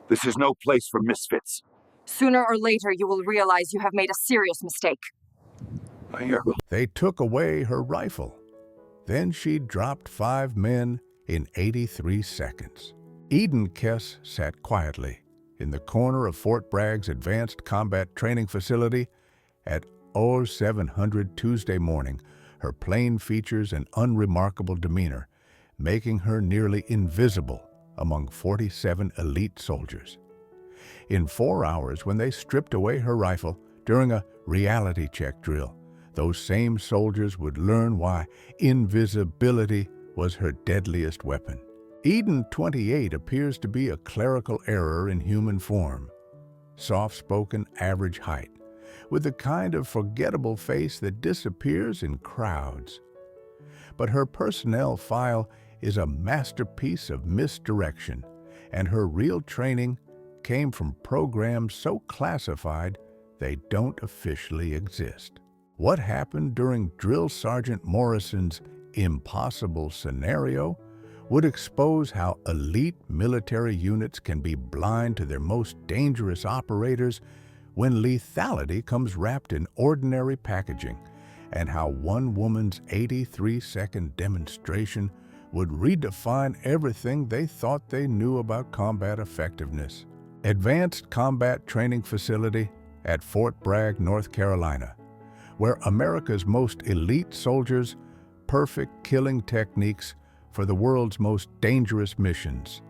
This is no place for misfits. Sooner or later, you will realize you have made a serious mistake. They took away her rifle. Then she dropped 5 men in 83 seconds. Eden Kess sat quietly in the corner of Fort Bragg's Advanced Combat Training Facility at 0700 Tuesday morning, her plain features and unremarkable demeanor making her nearly invisible among 47 elite soldiers. In 4 hours, when they stripped away her rifle during a reality check drill, those same soldiers would learn why invisibility was her deadliest weapon. Eden 28 appears to be a clerical error in human form. Soft-spoken, average height, with the kind of forgettable face that disappears in crowds. But her personnel file is a masterpiece of misdirection, and her real training came from programs so classified they don't officially exist. What happened during Drill Sergeant Morrison's impossible scenario would expose how elite military units can be blind to their most dangerous operators when lethality comes wrapped in ordinary packaging, and how one woman's 83-second demonstration would redefine everything they thought they knew about combat effectiveness. Advanced Combat Training Facility at Fort Bragg, North Carolina, where America's most elite soldiers perfect killing techniques for the world's most dangerous missions.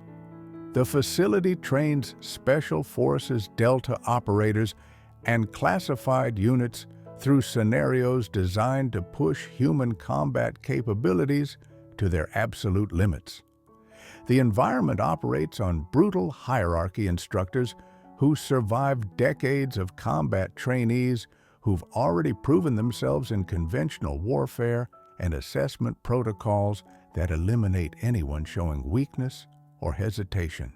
The facility trains Special Forces Delta operators and classified units through scenarios designed to push human combat capabilities to their absolute limits. The environment operates on brutal hierarchy instructors who survived decades of combat trainees who've already proven themselves in conventional warfare and assessment protocols that eliminate anyone showing weakness or hesitation.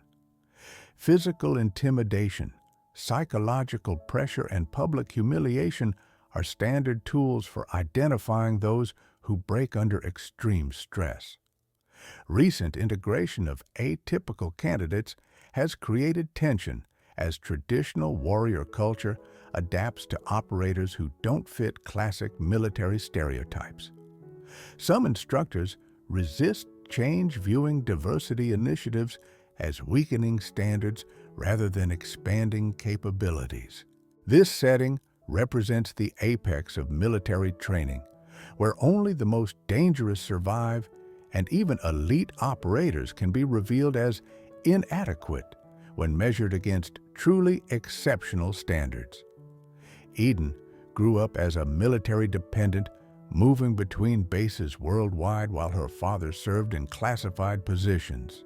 Physical intimidation, psychological pressure, and public humiliation are standard tools for identifying those who break under extreme stress. Recent integration of atypical candidates has created tension as traditional warrior culture adapts to operators who don't fit classic military stereotypes. Some instructors resist change, viewing diversity initiatives as weakening standards rather than expanding capabilities. This setting represents the apex of military training, where only the most dangerous survive, and even elite operators can be revealed as inadequate when measured against truly exceptional standards. Eden grew up as a military dependent, moving between bases worldwide while her father served in classified positions.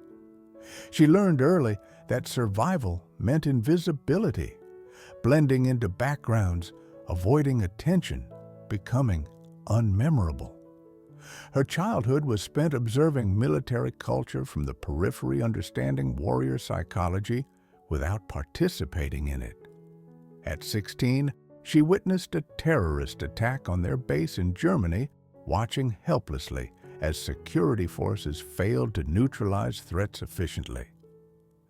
She learned early that survival meant invisibility, blending into backgrounds, avoiding attention, becoming unmemorable. Her childhood was spent observing military culture from the periphery, understanding warrior psychology without participating in it. At 16, she witnessed a terrorist attack on their base in Germany, watching helplessly as security forces failed to neutralize threats efficiently.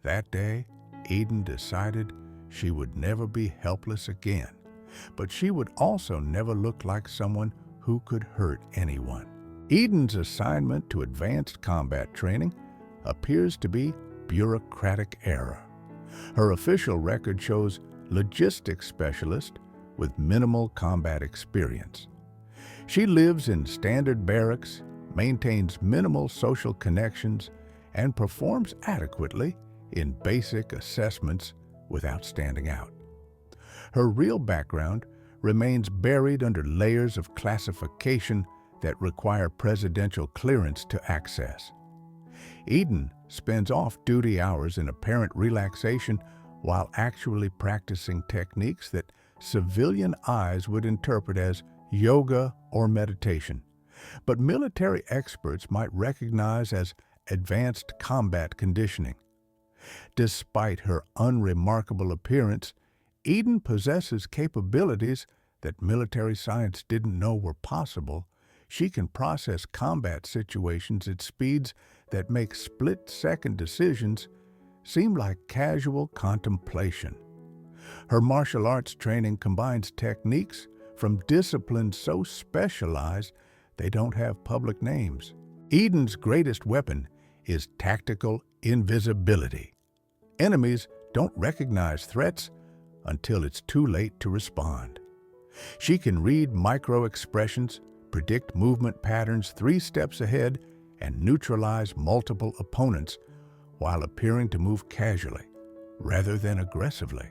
That day, Eden decided she would never be helpless again, but she would also never look like someone who could hurt anyone. Eden's assignment to advanced combat training appears to be bureaucratic error. Her official record shows logistics specialist with minimal combat experience. She lives in standard barracks, maintains minimal social connections, and performs adequately in basic assessments without standing out. Her real background remains buried under layers of classification that require presidential clearance to access. Eden spends off-duty hours in apparent relaxation while actually practicing techniques that civilian eyes would interpret as yoga or meditation, but military experts might recognize as advanced combat conditioning. Despite her unremarkable appearance, Eden possesses capabilities that military science didn't know were possible. She can process combat situations at speeds that make split-second decisions seemed like casual contemplation. Her martial arts training combines techniques from disciplines so specialized they don't have public names. Eden's greatest weapon is tactical invisibility. Enemies don't recognize threats until it's too late to respond. She can read micro-expressions, predict movement patterns 3 steps ahead, and neutralize multiple opponents while appearing to move casually rather than aggressively.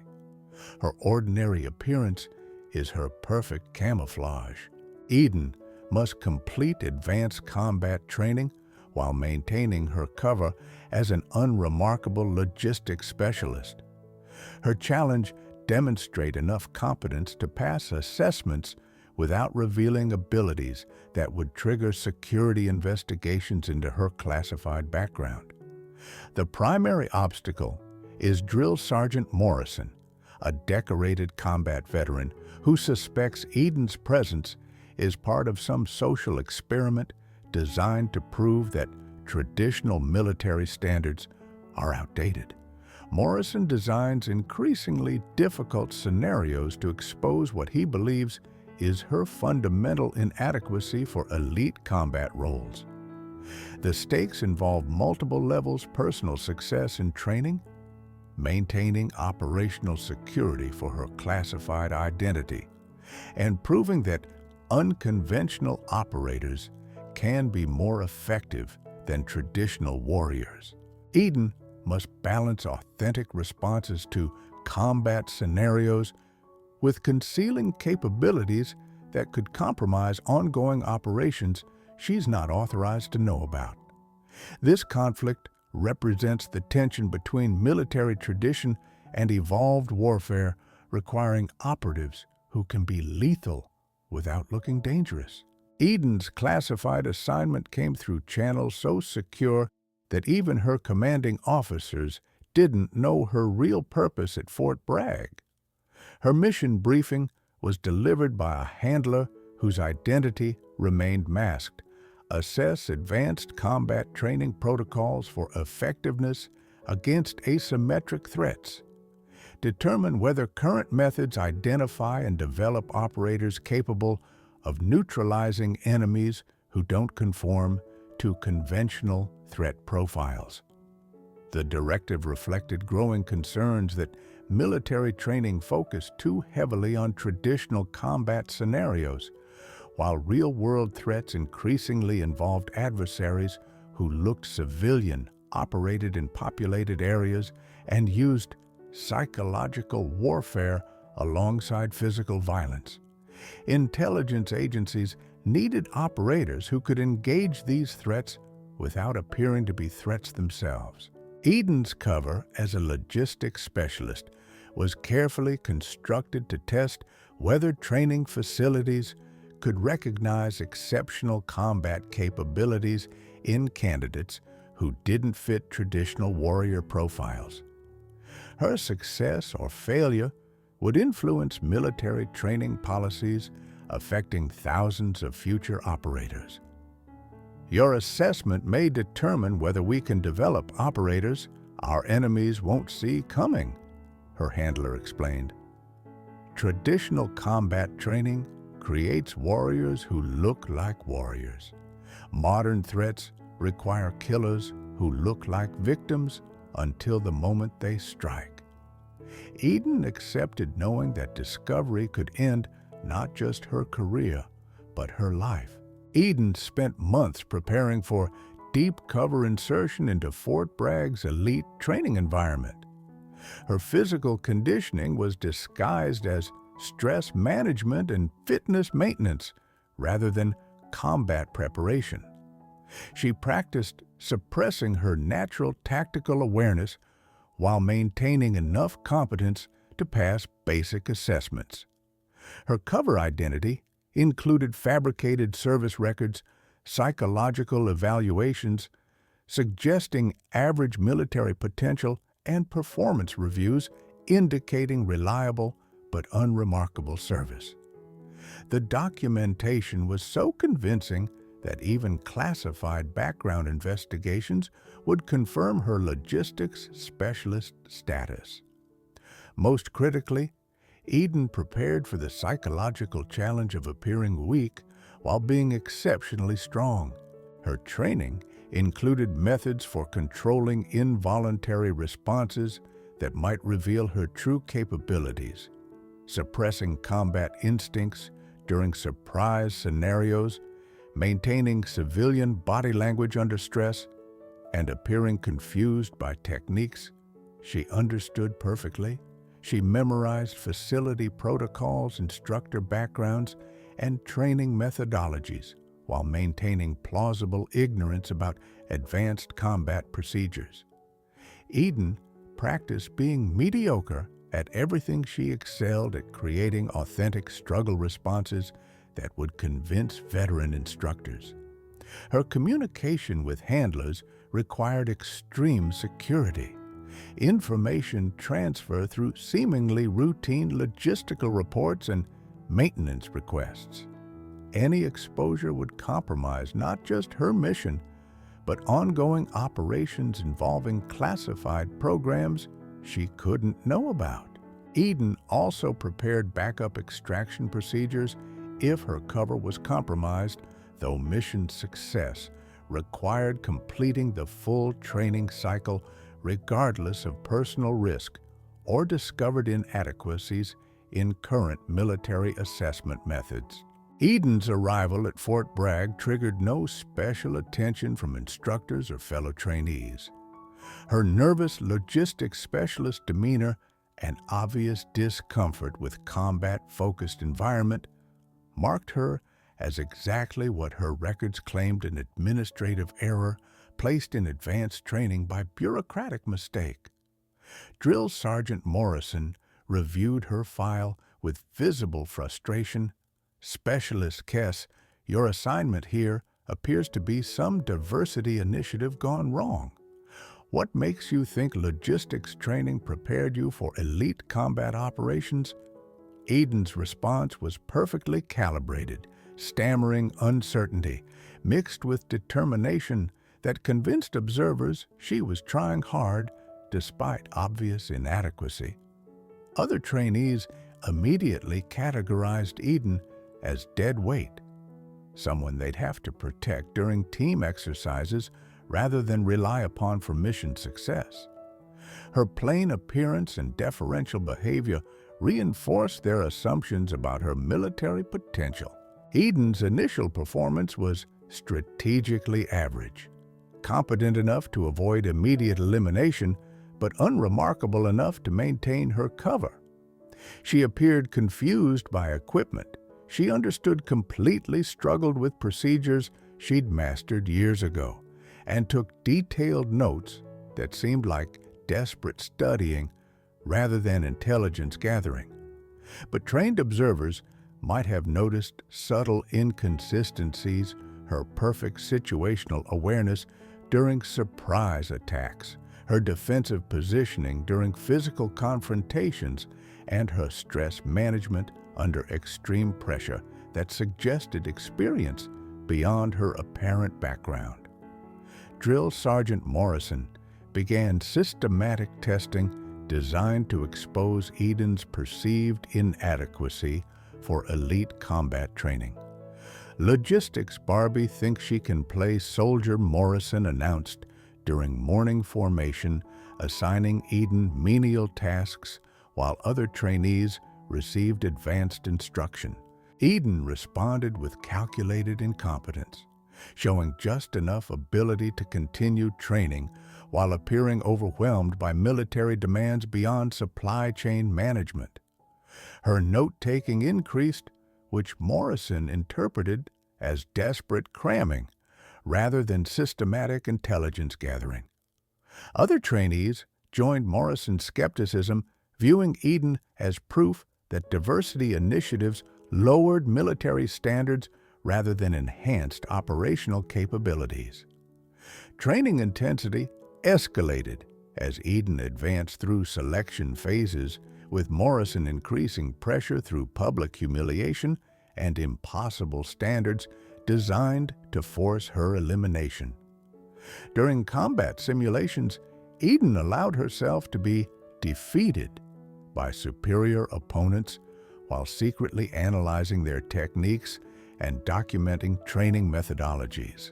Her ordinary appearance is her perfect camouflage. Eden must complete advanced combat training while maintaining her cover as an unremarkable logistics specialist. Her challenge: demonstrate enough competence to pass assessments without revealing abilities that would trigger security investigations into her classified background. The primary obstacle is Drill Sergeant Morrison, a decorated combat veteran who suspects Eden's presence is part of some social experiment designed to prove that traditional military standards are outdated. Morrison designs increasingly difficult scenarios to expose what he believes is her fundamental inadequacy for elite combat roles. The stakes involve multiple levels: personal success in training, maintaining operational security for her classified identity, and proving that unconventional operators can be more effective than traditional warriors. Eden must balance authentic responses to combat scenarios with concealing capabilities that could compromise ongoing operations she's not authorized to know about. This conflict represents the tension between military tradition and evolved warfare, requiring operatives who can be lethal without looking dangerous. Eden's classified assignment came through channels so secure that even her commanding officers didn't know her real purpose at Fort Bragg. Her mission briefing was delivered by a handler whose identity remained masked. Assess advanced combat training protocols for effectiveness against asymmetric threats. Determine whether current methods identify and develop operators capable of neutralizing enemies who don't conform to conventional threat profiles. The directive reflected growing concerns that military training focused too heavily on traditional combat scenarios, while real-world threats increasingly involved adversaries who looked civilian, operated in populated areas, and used psychological warfare alongside physical violence. Intelligence agencies needed operators who could engage these threats without appearing to be threats themselves. Eden's cover as a logistics specialist was carefully constructed to test whether training facilities could recognize exceptional combat capabilities in candidates who didn't fit traditional warrior profiles. Her success or failure would influence military training policies affecting thousands of future operators. Your assessment may determine whether we can develop operators our enemies won't see coming, her handler explained. Traditional combat training creates warriors who look like warriors. Modern threats require killers who look like victims until the moment they strike. Eden accepted knowing that discovery could end not just her career, but her life. Eden spent months preparing for deep cover insertion into Fort Bragg's elite training environment. Her physical conditioning was disguised as stress management and fitness maintenance rather than combat preparation. She practiced suppressing her natural tactical awareness while maintaining enough competence to pass basic assessments. Her cover identity included fabricated service records, psychological evaluations, suggesting average military potential, and performance reviews indicating reliable but unremarkable service. The documentation was so convincing that even classified background investigations would confirm her logistics specialist status. Most critically, Eden prepared for the psychological challenge of appearing weak while being exceptionally strong. Her training included methods for controlling involuntary responses that might reveal her true capabilities, suppressing combat instincts during surprise scenarios, maintaining civilian body language under stress, and appearing confused by techniques she understood perfectly. She memorized facility protocols, instructor backgrounds, and training methodologies while maintaining plausible ignorance about advanced combat procedures. Eden practiced being mediocre at everything. She excelled at creating authentic struggle responses that would convince veteran instructors. Her communication with handlers required extreme security. Information transfer through seemingly routine logistical reports and maintenance requests. Any exposure would compromise not just her mission, but ongoing operations involving classified programs she couldn't know about. Eden also prepared backup extraction procedures if her cover was compromised, though mission success required completing the full training cycle regardless of personal risk or discovered inadequacies in current military assessment methods. Eden's arrival at Fort Bragg triggered no special attention from instructors or fellow trainees. Her nervous logistics specialist demeanor and obvious discomfort with combat-focused environment marked her as exactly what her records claimed: an administrative error placed in advanced training by bureaucratic mistake. Drill Sergeant Morrison reviewed her file with visible frustration. "Specialist Kess, your assignment here appears to be some diversity initiative gone wrong. What makes you think logistics training prepared you for elite combat operations?" Eden's response was perfectly calibrated, stammering uncertainty mixed with determination that convinced observers she was trying hard despite obvious inadequacy. Other trainees immediately categorized Eden as dead weight, someone they'd have to protect during team exercises rather than rely upon for mission success. Her plain appearance and deferential behavior reinforced their assumptions about her military potential. Eden's initial performance was strategically average, competent enough to avoid immediate elimination, but unremarkable enough to maintain her cover. She appeared confused by equipment she understood completely, struggled with procedures she'd mastered years ago, and took detailed notes that seemed like desperate studying rather than intelligence gathering. But trained observers might have noticed subtle inconsistencies: her perfect situational awareness during surprise attacks, her defensive positioning during physical confrontations, and her stress management under extreme pressure that suggested experience beyond her apparent background. Drill Sergeant Morrison began systematic testing designed to expose Eden's perceived inadequacy for elite combat training. "Logistics Barbie thinks she can play soldier," Morrison announced during morning formation, assigning Eden menial tasks while other trainees received advanced instruction. Eden responded with calculated incompetence, showing just enough ability to continue training while appearing overwhelmed by military demands beyond supply chain management. Her note-taking increased, which Morrison interpreted as desperate cramming rather than systematic intelligence gathering. Other trainees joined Morrison's skepticism, viewing Eden as proof that diversity initiatives lowered military standards rather than enhanced operational capabilities. Training intensity escalated as Eden advanced through selection phases, with Morrison increasing pressure through public humiliation and impossible standards designed to force her elimination. During combat simulations, Eden allowed herself to be defeated by superior opponents while secretly analyzing their techniques and documenting training methodologies.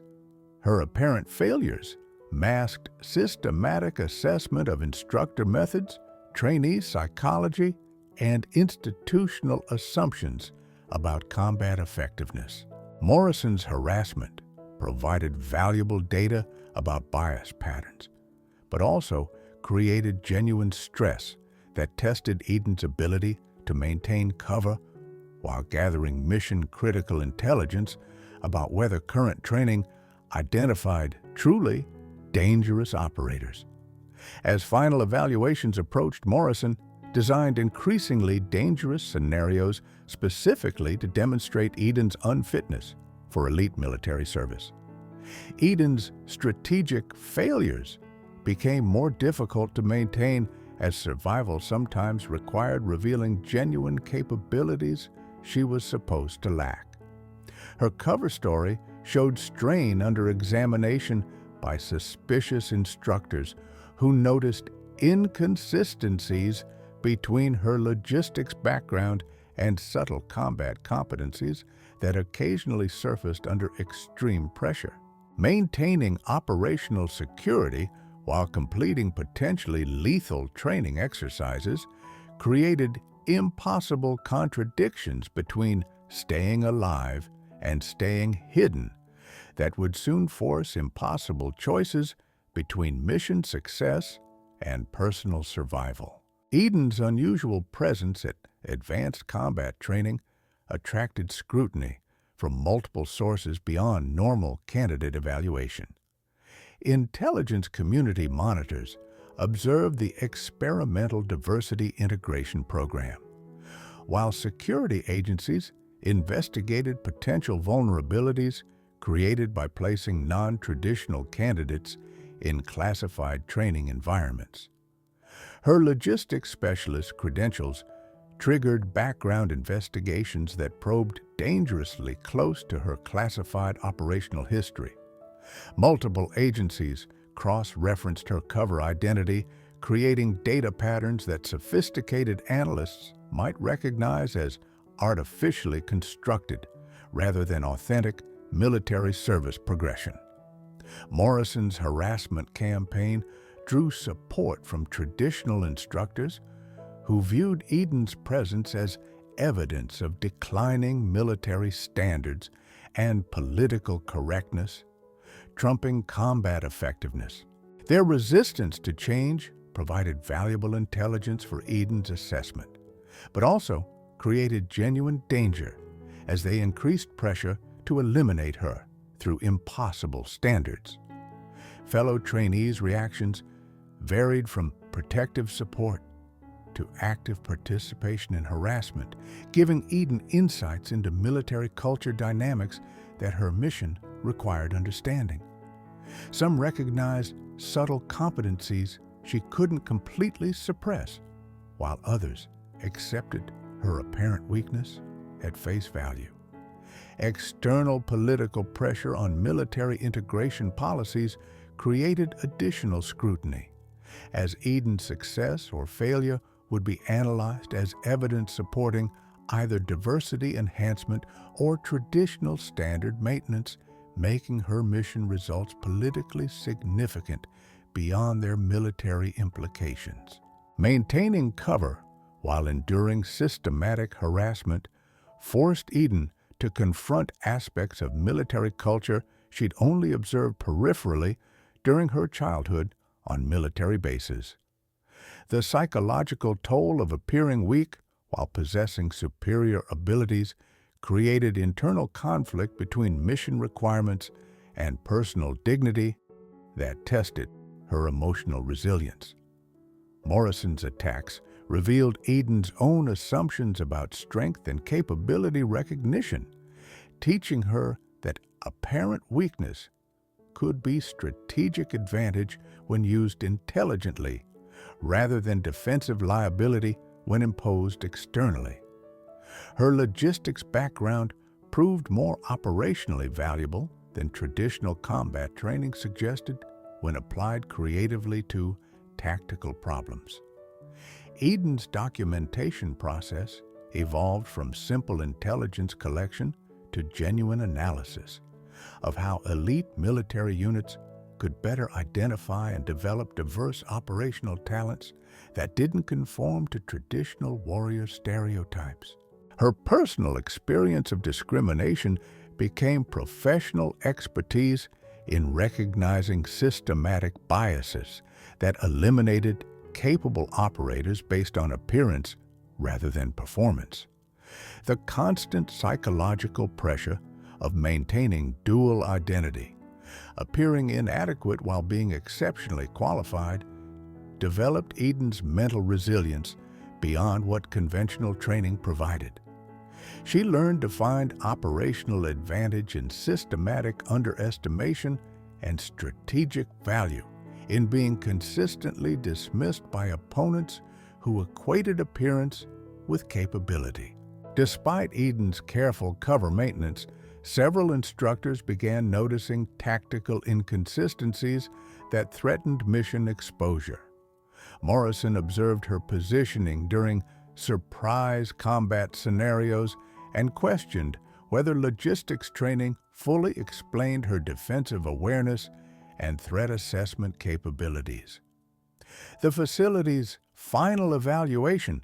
Her apparent failures masked systematic assessment of instructor methods, trainee psychology, and institutional assumptions about combat effectiveness. Morrison's harassment provided valuable data about bias patterns, but also created genuine stress that tested Eden's ability to maintain cover while gathering mission-critical intelligence about whether current training identified truly dangerous operators. As final evaluations approached, Morrison designed increasingly dangerous scenarios specifically to demonstrate Eden's unfitness for elite military service. Eden's strategic failures became more difficult to maintain as survival sometimes required revealing genuine capabilities she was supposed to lack. Her cover story showed strain under examination by suspicious instructors who noticed inconsistencies between her logistics background and subtle combat competencies that occasionally surfaced under extreme pressure. Maintaining operational security while completing potentially lethal training exercises created impossible contradictions between staying alive and staying hidden that would soon force impossible choices between mission success and personal survival. Eden's unusual presence at advanced combat training attracted scrutiny from multiple sources beyond normal candidate evaluation. Intelligence community monitors observed the experimental diversity integration program, while security agencies investigated potential vulnerabilities created by placing non-traditional candidates in classified training environments. Her logistics specialist credentials triggered background investigations that probed dangerously close to her classified operational history. Multiple agencies cross-referenced her cover identity, creating data patterns that sophisticated analysts might recognize as artificially constructed rather than authentic military service progression. Morrison's harassment campaign drew support from traditional instructors who viewed Eden's presence as evidence of declining military standards and political correctness, trumping combat effectiveness. Their resistance to change provided valuable intelligence for Eden's assessment, but also created genuine danger as they increased pressure to eliminate her through impossible standards. Fellow trainees' reactions varied from protective support to active participation in harassment, giving Eden insights into military culture dynamics that her mission required understanding. Some recognized subtle competencies she couldn't completely suppress, while others accepted her apparent weakness at face value. External political pressure on military integration policies created additional scrutiny, as Eden's success or failure would be analyzed as evidence supporting either diversity enhancement or traditional standard maintenance, making her mission results politically significant beyond their military implications. Maintaining cover while enduring systematic harassment forced Eden to confront aspects of military culture she'd only observed peripherally during her childhood on military bases. The psychological toll of appearing weak while possessing superior abilities created internal conflict between mission requirements and personal dignity that tested her emotional resilience. Morrison's attacks revealed Eden's own assumptions about strength and capability recognition, teaching her that apparent weakness could be strategic advantage when used intelligently, rather than defensive liability when imposed externally. Her logistics background proved more operationally valuable than traditional combat training suggested when applied creatively to tactical problems. Eden's documentation process evolved from simple intelligence collection to genuine analysis of how elite military units could better identify and develop diverse operational talents that didn't conform to traditional warrior stereotypes. Her personal experience of discrimination became professional expertise in recognizing systematic biases that eliminated capable operators based on appearance rather than performance. The constant psychological pressure of maintaining dual identity, appearing inadequate while being exceptionally qualified, developed Eden's mental resilience beyond what conventional training provided. She learned to find operational advantage in systematic underestimation and strategic value in being consistently dismissed by opponents who equated appearance with capability. Despite Eden's careful cover maintenance, several instructors began noticing tactical inconsistencies that threatened mission exposure. Morrison observed her positioning during surprise combat scenarios and questioned whether logistics training fully explained her defensive awareness and threat assessment capabilities. The facility's final evaluation,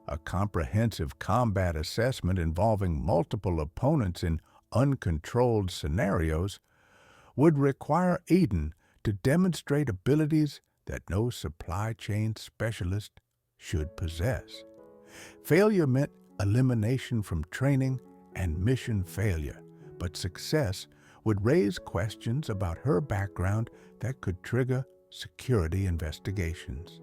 a comprehensive combat assessment involving multiple opponents in uncontrolled scenarios, would require Eden to demonstrate abilities that no supply chain specialist should possess. Failure meant elimination from training and mission failure, but success would raise questions about her background that could trigger security investigations.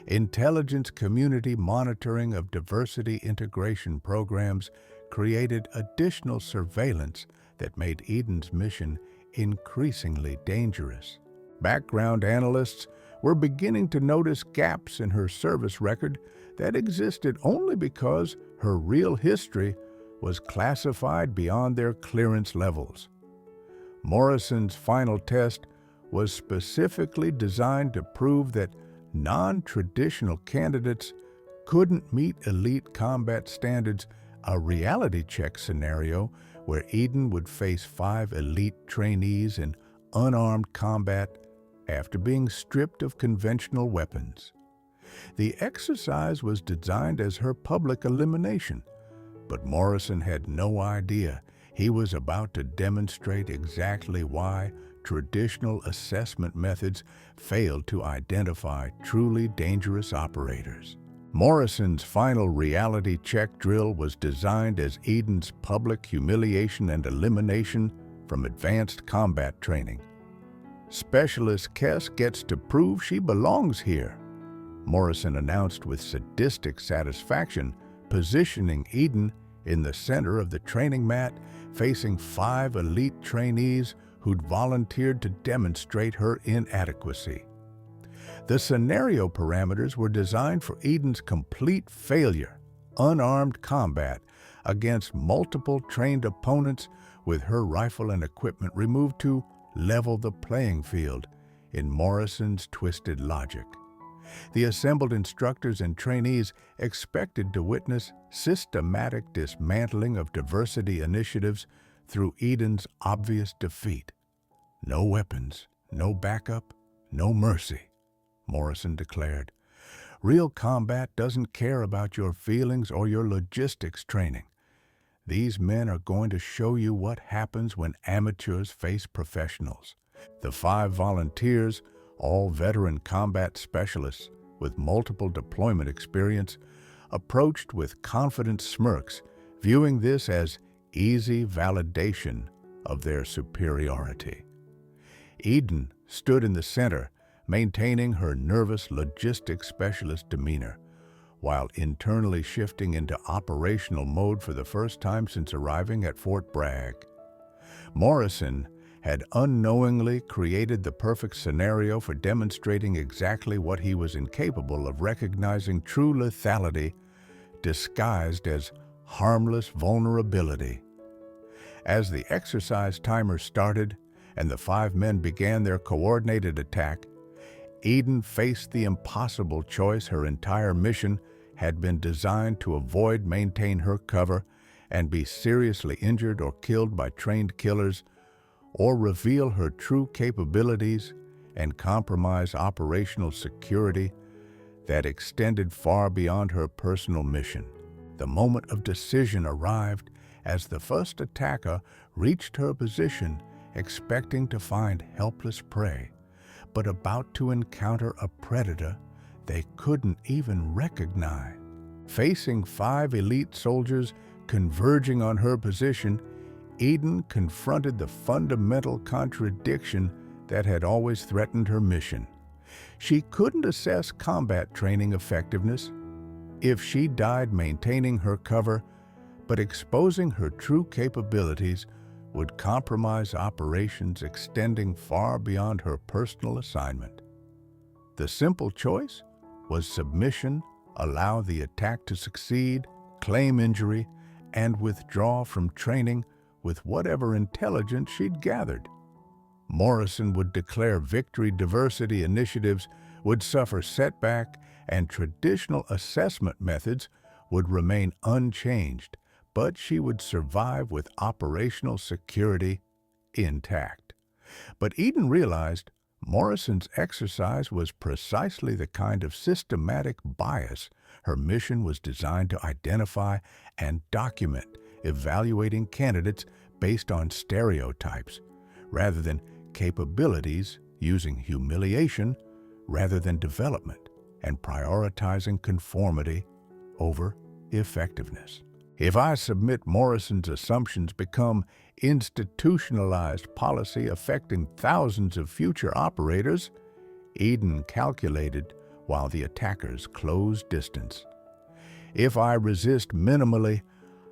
Intelligence community monitoring of diversity integration programs created additional surveillance that made Eden's mission increasingly dangerous. Background analysts were beginning to notice gaps in her service record that existed only because her real history was classified beyond their clearance levels. Morrison's final test was specifically designed to prove that non-traditional candidates couldn't meet elite combat standards, a reality check scenario where Eden would face 5 elite trainees in unarmed combat after being stripped of conventional weapons. The exercise was designed as her public elimination, but Morrison had no idea he was about to demonstrate exactly why traditional assessment methods failed to identify truly dangerous operators. Morrison's final reality check drill was designed as Eden's public humiliation and elimination from advanced combat training. Specialist Kess gets to prove she belongs here, Morrison announced with sadistic satisfaction, positioning Eden in the center of the training mat, facing 5 elite trainees who'd volunteered to demonstrate her inadequacy. The scenario parameters were designed for Eden's complete failure, unarmed combat against multiple trained opponents, with her rifle and equipment removed to level the playing field in Morrison's twisted logic. The assembled instructors and trainees expected to witness systematic dismantling of diversity initiatives through Eden's obvious defeat. No weapons, no backup, no mercy, Morrison declared. Real combat doesn't care about your feelings or your logistics training. These men are going to show you what happens when amateurs face professionals. The 5 volunteers, all veteran combat specialists with multiple deployment experience, approached with confident smirks, viewing this as easy validation of their superiority. Eden stood in the center, maintaining her nervous logistics specialist demeanor, while internally shifting into operational mode for the first time since arriving at Fort Bragg. Morrison had unknowingly created the perfect scenario for demonstrating exactly what he was incapable of recognizing: true lethality disguised as harmless vulnerability. As the exercise timer started and the 5 men began their coordinated attack, Eden faced the impossible choice. Her entire mission had been designed to avoid, maintain her cover, and be seriously injured or killed by trained killers, or reveal her true capabilities and compromise operational security that extended far beyond her personal mission. The moment of decision arrived as the first attacker reached her position, expecting to find helpless prey, but about to encounter a predator they couldn't even recognize. Facing 5 elite soldiers converging on her position, Eden confronted the fundamental contradiction that had always threatened her mission. She couldn't assess combat training effectiveness if she died maintaining her cover, but exposing her true capabilities would compromise operations extending far beyond her personal assignment. The simple choice was submission, allow the attack to succeed, claim injury, and withdraw from training with whatever intelligence she'd gathered. Morrison would declare victory. Diversity initiatives would suffer setback, and traditional assessment methods would remain unchanged, but she would survive with operational security intact. But Eden realized Morrison's exercise was precisely the kind of systematic bias her mission was designed to identify and document, evaluating candidates based on stereotypes rather than capabilities, using humiliation rather than development, and prioritizing conformity over effectiveness. If I submit, Morrison's assumptions become institutionalized policy affecting thousands of future operators, Eden calculated while the attackers closed distance. If I resist minimally,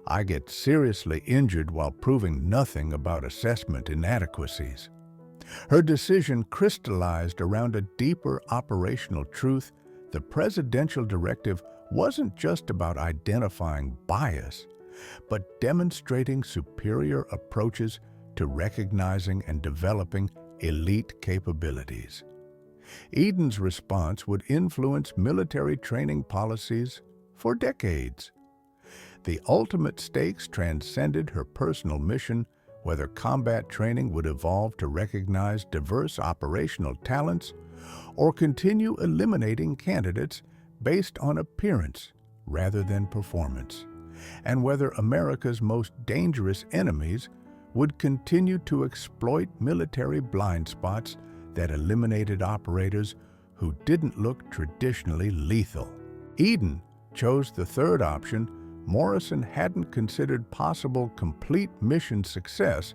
I get seriously injured while proving nothing about assessment inadequacies. Her decision crystallized around a deeper operational truth. The presidential directive wasn't just about identifying bias, but demonstrating superior approaches to recognizing and developing elite capabilities. Eden's response would influence military training policies for decades. The ultimate stakes transcended her personal mission, whether combat training would evolve to recognize diverse operational talents or continue eliminating candidates based on appearance rather than performance, and whether America's most dangerous enemies would continue to exploit military blind spots that eliminated operators who didn't look traditionally lethal. Eden chose the third option. Morrison hadn't considered possible complete mission success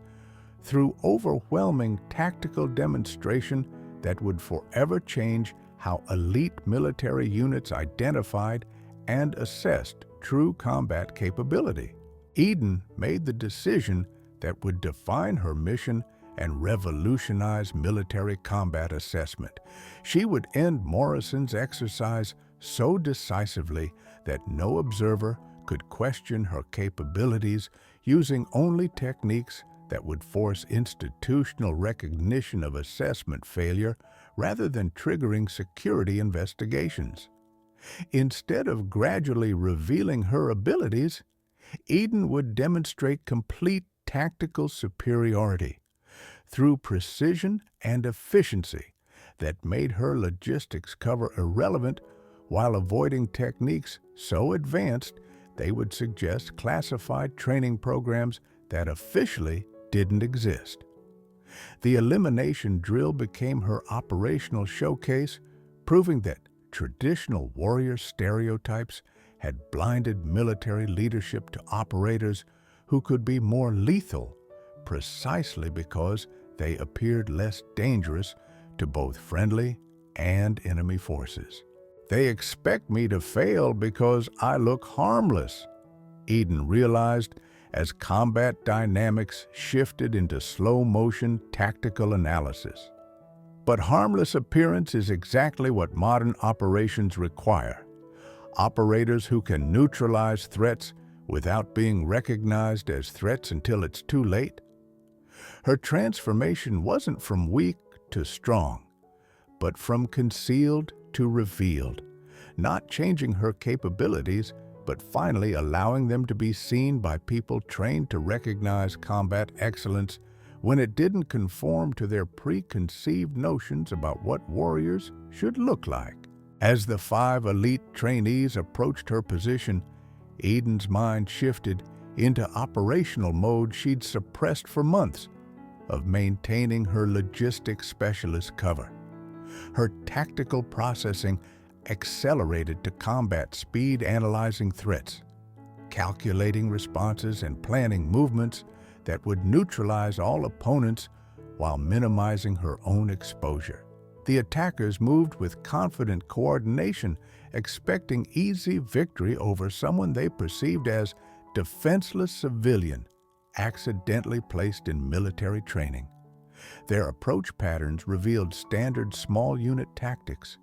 through overwhelming tactical demonstration that would forever change how elite military units identified and assessed true combat capability. Eden made the decision that would define her mission and revolutionize military combat assessment. She would end Morrison's exercise so decisively that no observer could question her capabilities, using only techniques that would force institutional recognition of assessment failure rather than triggering security investigations. Instead of gradually revealing her abilities, Eden would demonstrate complete tactical superiority through precision and efficiency that made her logistics cover irrelevant, while avoiding techniques so advanced they would suggest classified training programs that officially didn't exist. The elimination drill became her operational showcase, proving that traditional warrior stereotypes had blinded military leadership to operators who could be more lethal precisely because they appeared less dangerous to both friendly and enemy forces. They expect me to fail because I look harmless, Eden realized as combat dynamics shifted into slow-motion tactical analysis. But harmless appearance is exactly what modern operations require. Operators who can neutralize threats without being recognized as threats until it's too late. Her transformation wasn't from weak to strong, but from concealed to revealed, not changing her capabilities, but finally allowing them to be seen by people trained to recognize combat excellence when it didn't conform to their preconceived notions about what warriors should look like. As the 5 elite trainees approached her position, Eden's mind shifted into operational mode she'd suppressed for months, of maintaining her logistics specialist cover. Her tactical processing accelerated to combat speed, analyzing threats, calculating responses, and planning movements that would neutralize all opponents while minimizing her own exposure. The attackers moved with confident coordination, expecting easy victory over someone they perceived as defenseless civilian, accidentally placed in military training. Their approach patterns revealed standard small unit tactics,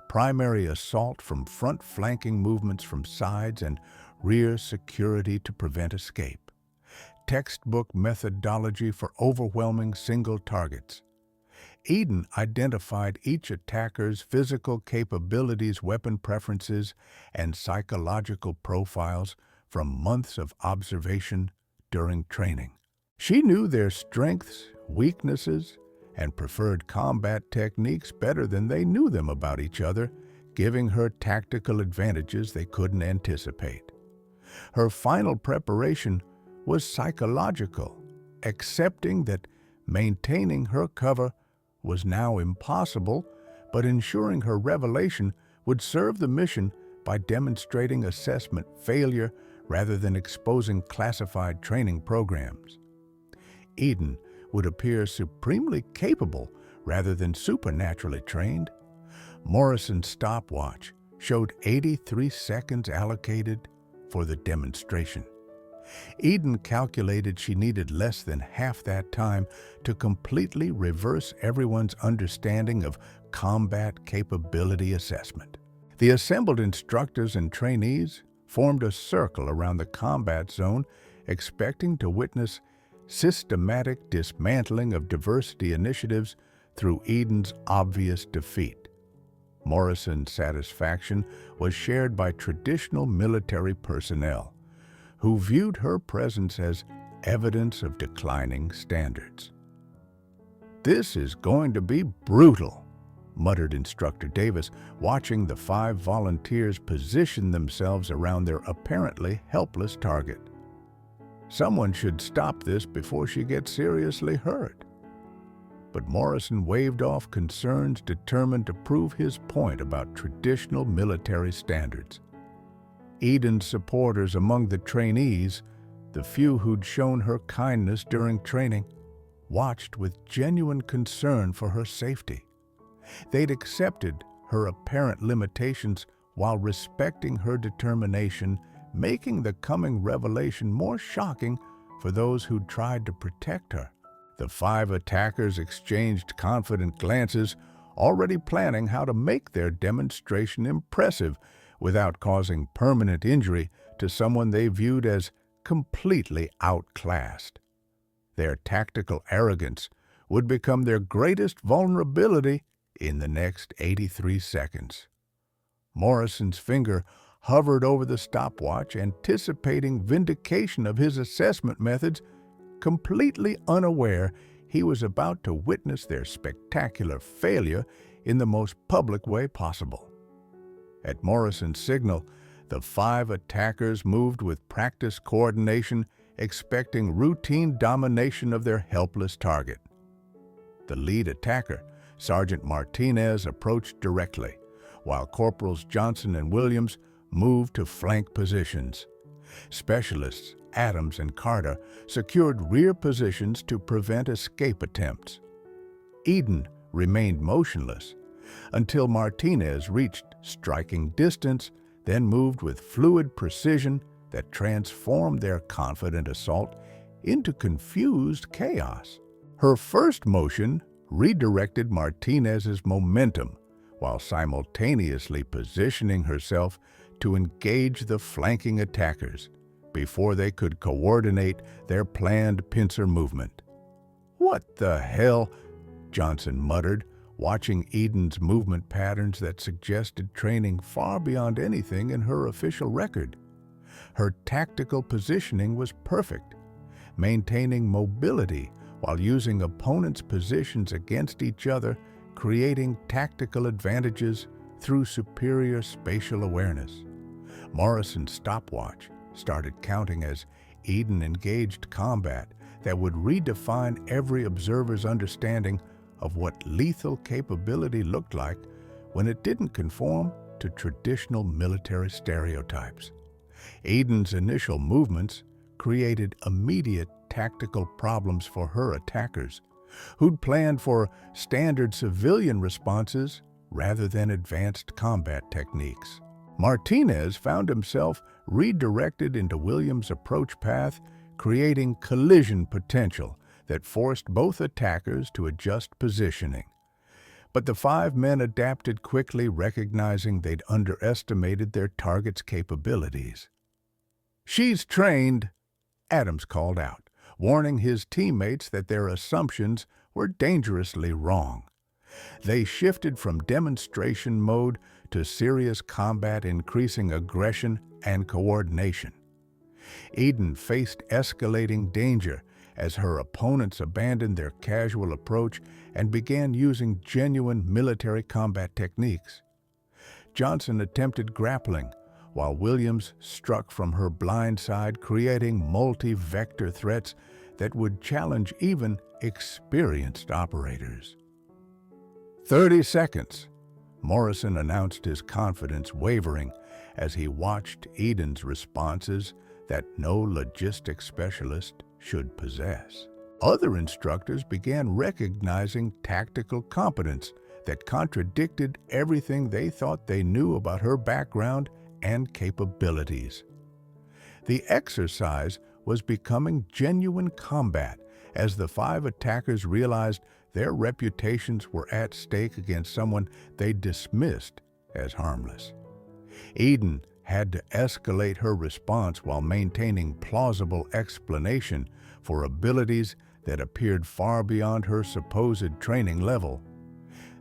primary assault from front, flanking movements from sides, and rear security to prevent escape. Textbook methodology for overwhelming single targets. Eden identified each attacker's physical capabilities, weapon preferences, and psychological profiles from months of observation during training. She knew their strengths, weaknesses, and preferred combat techniques better than they knew them about each other, giving her tactical advantages they couldn't anticipate. Her final preparation was psychological, accepting that maintaining her cover was now impossible, but ensuring her revelation would serve the mission by demonstrating assessment failure rather than exposing classified training programs. Eden would appear supremely capable rather than supernaturally trained. Morrison's stopwatch showed 83 seconds allocated for the demonstration. Eden calculated she needed less than half that time to completely reverse everyone's understanding of combat capability assessment. The assembled instructors and trainees formed a circle around the combat zone, expecting to witness systematic dismantling of diversity initiatives through Eden's obvious defeat. Morrison's satisfaction was shared by traditional military personnel, who viewed her presence as evidence of declining standards. "This is going to be brutal," muttered Instructor Davis, watching the 5 volunteers position themselves around their apparently helpless target. "Someone should stop this before she gets seriously hurt." But Morrison waved off concerns, determined to prove his point about traditional military standards. Eden's supporters among the trainees, the few who'd shown her kindness during training, watched with genuine concern for her safety. They'd accepted her apparent limitations while respecting her determination, making the coming revelation more shocking for those who'd tried to protect her. The 5 attackers exchanged confident glances, already planning how to make their demonstration impressive without causing permanent injury to someone they viewed as completely outclassed. Their tactical arrogance would become their greatest vulnerability in the next 83 seconds. Morrison's finger hovered over the stopwatch, anticipating vindication of his assessment methods, completely unaware he was about to witness their spectacular failure in the most public way possible. At Morrison's signal, the 5 attackers moved with practiced coordination, expecting routine domination of their helpless target. The lead attacker, Sergeant Martinez, approached directly, while Corporals Johnson and Williams moved to flank positions. Specialists Adams and Carter secured rear positions to prevent escape attempts. Eden remained motionless until Martinez reached striking distance, then moved with fluid precision that transformed their confident assault into confused chaos. Her first motion redirected Martinez's momentum while simultaneously positioning herself to engage the flanking attackers, before they could coordinate their planned pincer movement. "What the hell?" Johnson muttered, watching Eden's movement patterns that suggested training far beyond anything in her official record. Her tactical positioning was perfect, maintaining mobility while using opponents' positions against each other, creating tactical advantages through superior spatial awareness. Morrison's stopwatch started counting as Eden engaged combat that would redefine every observer's understanding of what lethal capability looked like when it didn't conform to traditional military stereotypes. Eden's initial movements created immediate tactical problems for her attackers, who'd planned for standard civilian responses rather than advanced combat techniques. Martinez found himself redirected into Williams' approach path, creating collision potential that forced both attackers to adjust positioning. But the 5 men adapted quickly, recognizing they'd underestimated their target's capabilities. "She's trained," Adams called out, warning his teammates that their assumptions were dangerously wrong. They shifted from demonstration mode to serious combat, increasing aggression and coordination. Eden faced escalating danger as her opponents abandoned their casual approach and began using genuine military combat techniques. Johnson attempted grappling, while Williams struck from her blind side, creating multi-vector threats that would challenge even experienced operators. 30 seconds. Morrison announced, his confidence wavering as he watched Eden's responses that no logistics specialist should possess. Other instructors began recognizing tactical competence that contradicted everything they thought they knew about her background and capabilities. The exercise was becoming genuine combat as the 5 attackers realized their reputations were at stake against someone they dismissed as harmless. Eden had to escalate her response while maintaining plausible explanation for abilities that appeared far beyond her supposed training level.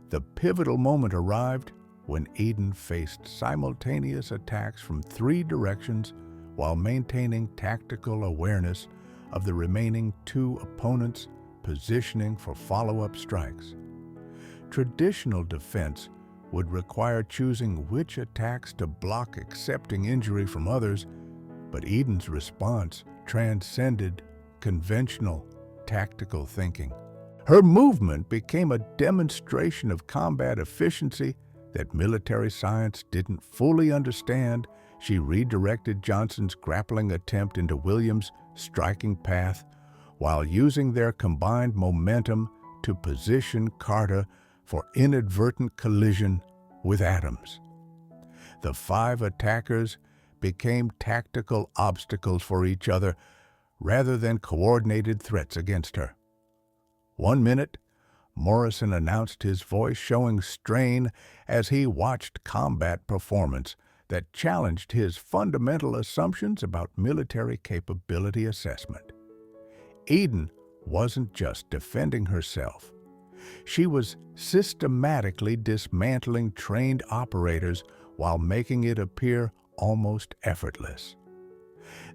The pivotal moment arrived when Eden faced simultaneous attacks from 3 directions while maintaining tactical awareness of the remaining 2 opponents, positioning for follow-up strikes. Traditional defense would require choosing which attacks to block, accepting injury from others, but Eden's response transcended conventional tactical thinking. Her movement became a demonstration of combat efficiency that military science didn't fully understand. She redirected Johnson's grappling attempt into Williams' striking path, while using their combined momentum to position Carter for inadvertent collision with Adams. The 5 attackers became tactical obstacles for each other rather than coordinated threats against her. 1 minute, Morrison announced, his voice showing strain as he watched combat performance that challenged his fundamental assumptions about military capability assessment. Eden wasn't just defending herself. She was systematically dismantling trained operators while making it appear almost effortless.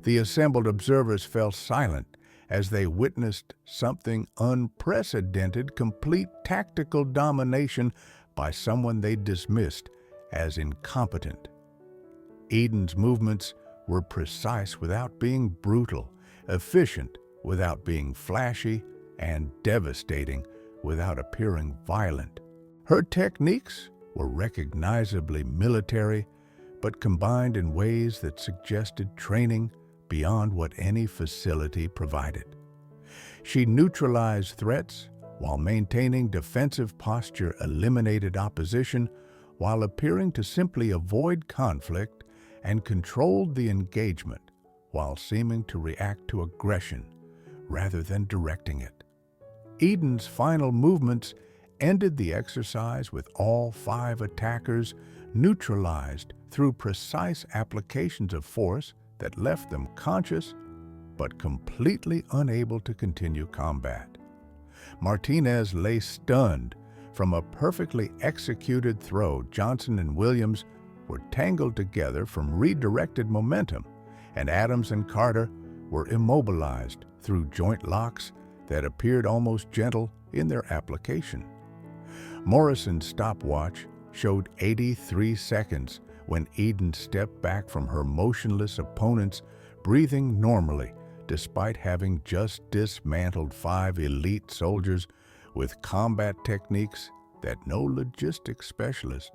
The assembled observers fell silent as they witnessed something unprecedented: complete tactical domination by someone they dismissed as incompetent. Eden's movements were precise without being brutal, efficient without being flashy, and devastating without appearing violent. Her techniques were recognizably military, but combined in ways that suggested training beyond what any facility provided. She neutralized threats while maintaining defensive posture, eliminated opposition while appearing to simply avoid conflict, and controlled the engagement while seeming to react to aggression rather than directing it. Eden's final movements ended the exercise with all 5 attackers neutralized through precise applications of force that left them conscious but completely unable to continue combat. Martinez lay stunned. From a perfectly executed throw, Johnson and Williams were tangled together from redirected momentum, and Adams and Carter were immobilized through joint locks that appeared almost gentle in their application. Morrison's stopwatch showed 83 seconds when Eden stepped back from her motionless opponents, breathing normally despite having just dismantled 5 elite soldiers with combat techniques that no logistics specialist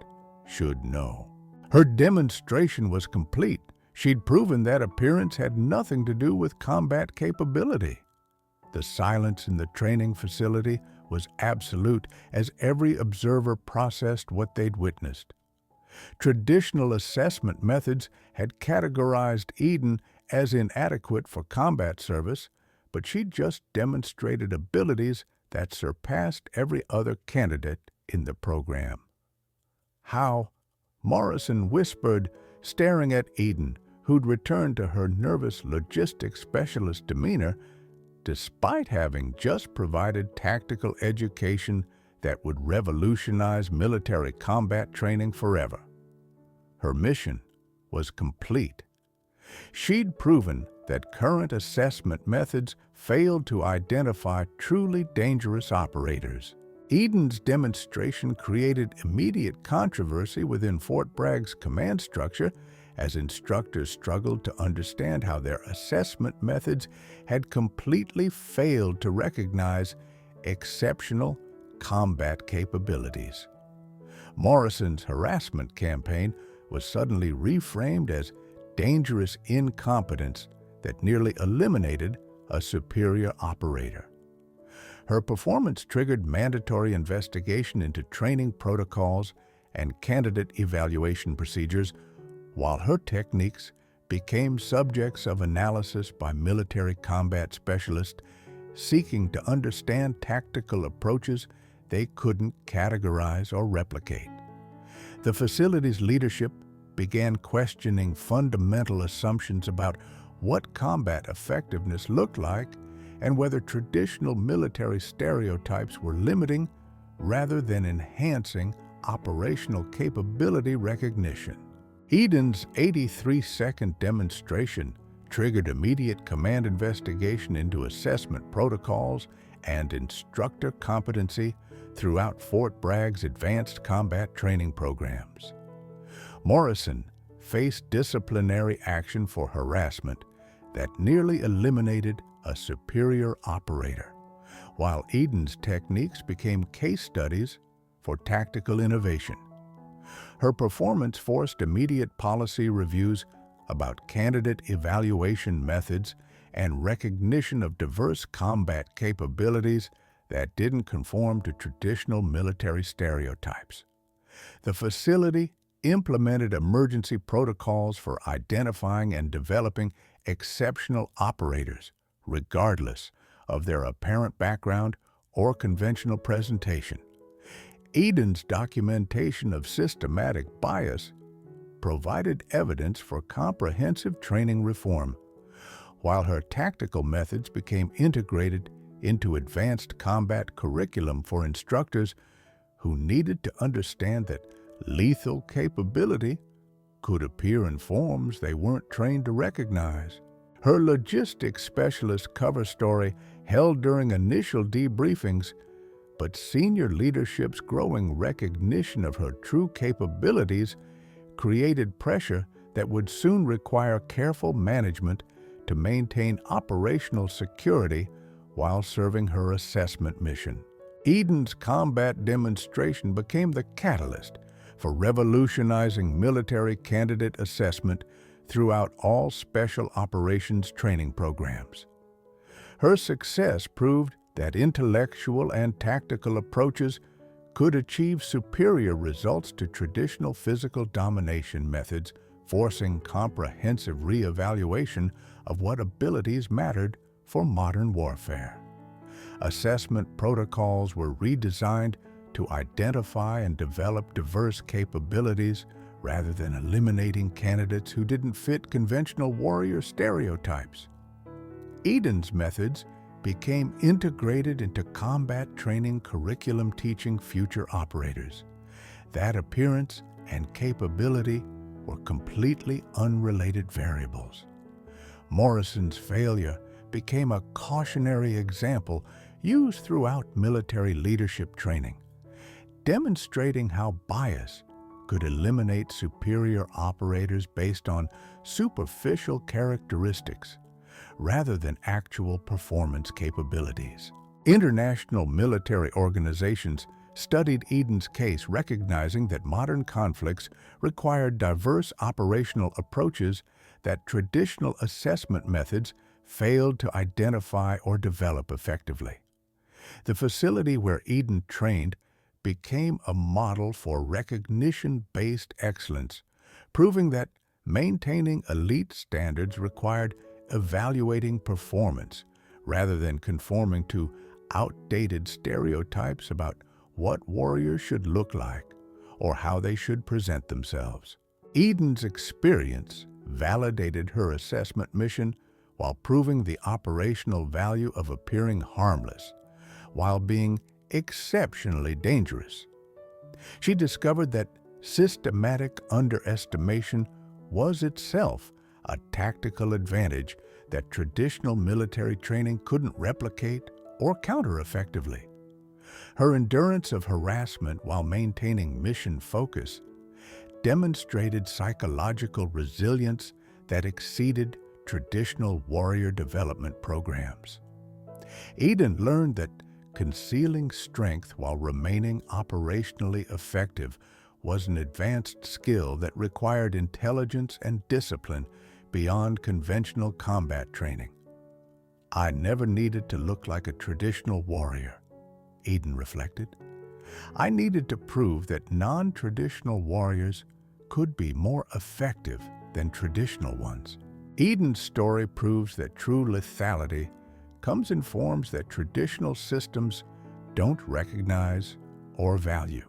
should know. Her demonstration was complete. She'd proven that appearance had nothing to do with combat capability. The silence in the training facility was absolute as every observer processed what they'd witnessed. Traditional assessment methods had categorized Eden as inadequate for combat service, but she'd just demonstrated abilities that surpassed every other candidate in the program. How? Morrison whispered, staring at Eden, who'd returned to her nervous logistics specialist demeanor despite having just provided tactical education that would revolutionize military combat training forever. Her mission was complete. She'd proven that current assessment methods failed to identify truly dangerous operators. Eden's demonstration created immediate controversy within Fort Bragg's command structure as instructors struggled to understand how their assessment methods had completely failed to recognize exceptional combat capabilities. Morrison's harassment campaign was suddenly reframed as dangerous incompetence that nearly eliminated a superior operator. Her performance triggered mandatory investigation into training protocols and candidate evaluation procedures, while her techniques became subjects of analysis by military combat specialists seeking to understand tactical approaches they couldn't categorize or replicate. The facility's leadership began questioning fundamental assumptions about what combat effectiveness looked like and whether traditional military stereotypes were limiting rather than enhancing operational capability recognition. Eden's 83-second demonstration triggered immediate command investigation into assessment protocols and instructor competency throughout Fort Bragg's advanced combat training programs. Morrison faced disciplinary action for harassment that nearly eliminated a superior operator, while Eden's techniques became case studies for tactical innovation. Her performance forced immediate policy reviews about candidate evaluation methods and recognition of diverse combat capabilities that didn't conform to traditional military stereotypes. The facility implemented emergency protocols for identifying and developing exceptional operators, regardless of their apparent background or conventional presentation. Eden's documentation of systematic bias provided evidence for comprehensive training reform, while her tactical methods became integrated into advanced combat curriculum for instructors who needed to understand that lethal capability could appear in forms they weren't trained to recognize. Her logistics specialist cover story held during initial debriefings, but senior leadership's growing recognition of her true capabilities created pressure that would soon require careful management to maintain operational security while serving her assessment mission. Eden's combat demonstration became the catalyst for revolutionizing military candidate assessment throughout all special operations training programs. Her success proved that intellectual and tactical approaches could achieve superior results to traditional physical domination methods, forcing comprehensive reevaluation of what abilities mattered for modern warfare. Assessment protocols were redesigned to identify and develop diverse capabilities, rather than eliminating candidates who didn't fit conventional warrior stereotypes. Eden's methods became integrated into combat training curriculum, teaching future operators that appearance and capability were completely unrelated variables. Morrison's failure became a cautionary example used throughout military leadership training, demonstrating how bias could eliminate superior operators based on superficial characteristics rather than actual performance capabilities. International military organizations studied Eden's case, recognizing that modern conflicts required diverse operational approaches that traditional assessment methods failed to identify or develop effectively. The facility where Eden trained became a model for recognition-based excellence, proving that maintaining elite standards required evaluating performance rather than conforming to outdated stereotypes about what warriors should look like or how they should present themselves. Eden's experience validated her assessment mission while proving the operational value of appearing harmless while being exceptionally dangerous. She discovered that systematic underestimation was itself a tactical advantage that traditional military training couldn't replicate or counter effectively. Her endurance of harassment while maintaining mission focus demonstrated psychological resilience that exceeded traditional warrior development programs. Eden learned that concealing strength while remaining operationally effective was an advanced skill that required intelligence and discipline beyond conventional combat training. I never needed to look like a traditional warrior, Eden reflected. I needed to prove that non-traditional warriors could be more effective than traditional ones. Eden's story proves that true lethality comes in forms that traditional systems don't recognize or value.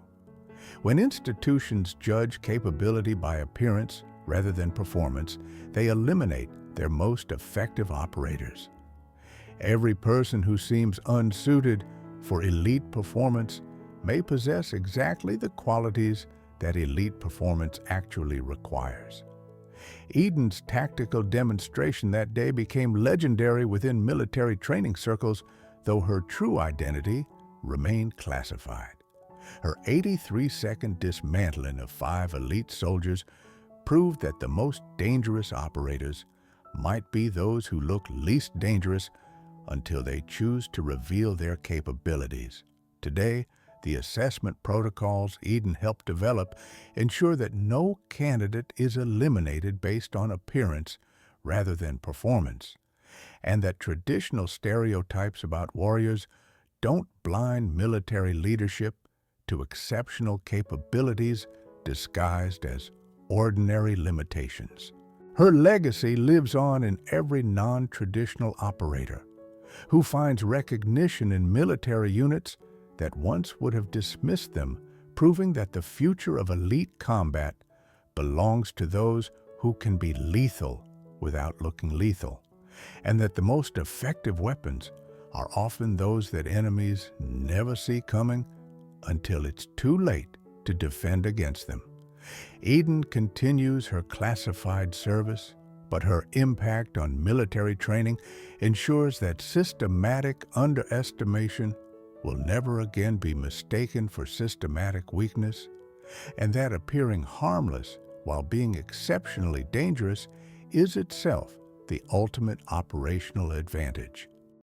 When institutions judge capability by appearance rather than performance, they eliminate their most effective operators. Every person who seems unsuited for elite performance may possess exactly the qualities that elite performance actually requires. Eden's tactical demonstration that day became legendary within military training circles, though her true identity remained classified. Her 83-second dismantling of 5 elite soldiers proved that the most dangerous operators might be those who look least dangerous until they choose to reveal their capabilities. Today, the assessment protocols Eden helped develop ensure that no candidate is eliminated based on appearance rather than performance, and that traditional stereotypes about warriors don't blind military leadership to exceptional capabilities disguised as ordinary limitations. Her legacy lives on in every non-traditional operator who finds recognition in military units that once would have dismissed them, proving that the future of elite combat belongs to those who can be lethal without looking lethal, and that the most effective weapons are often those that enemies never see coming until it's too late to defend against them. Eden continues her classified service, but her impact on military training ensures that systematic underestimation will never again be mistaken for systematic weakness, and that appearing harmless while being exceptionally dangerous is itself the ultimate operational advantage.